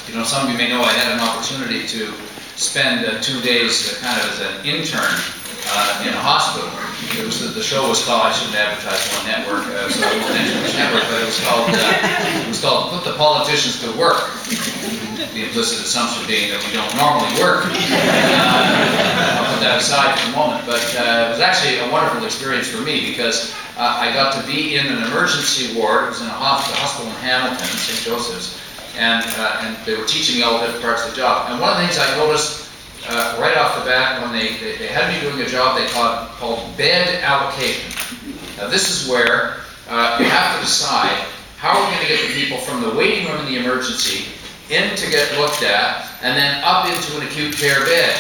you know, some of you may know I had an opportunity to spend 2 days kind of as an intern in a hospital. It was the show was called, I shouldn't advertise one network, so I won't mention which network, but it was called Put the Politicians to Work. The implicit assumption being that we don't normally work. I'll put that aside for a moment, but it was actually a wonderful experience for me because I got to be in an emergency ward. It was in a hospital in Hamilton, St. Joseph's, and they were teaching me all the different parts of the job. And one of the things I noticed right off the bat when they had me doing a job they called bed allocation. Now this is where you have to decide how are we going to get the people from the waiting room in the emergency in to get looked at and then up into an acute care bed.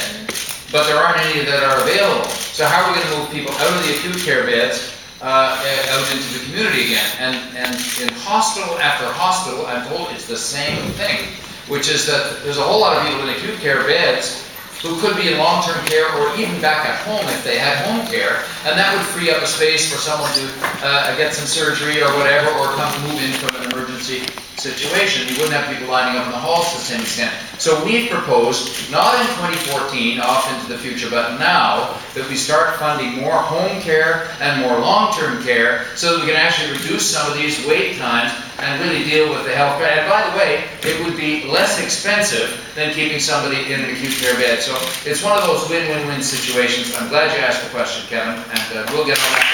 But there aren't any that are available. So how are we going to move people out of the acute care beds out into the community again? And in hospital after hospital, I'm told it's the same thing, which is that there's a whole lot of people in acute care beds who could be in long-term care or even back at home if they had home care, and that would free up a space for someone to get some surgery or whatever, or come move in from an emergency situation. You wouldn't have people lining up in the halls to the same extent. So we've proposed, not in 2014, off into the future, but now, that we start funding more home care and more long-term care so that we can actually reduce some of these wait times and really deal with the health care. And by the way, it would be less expensive than keeping somebody in an acute care bed. So it's one of those win-win-win situations. I'm glad you asked the question, Kevin, and we'll get on that.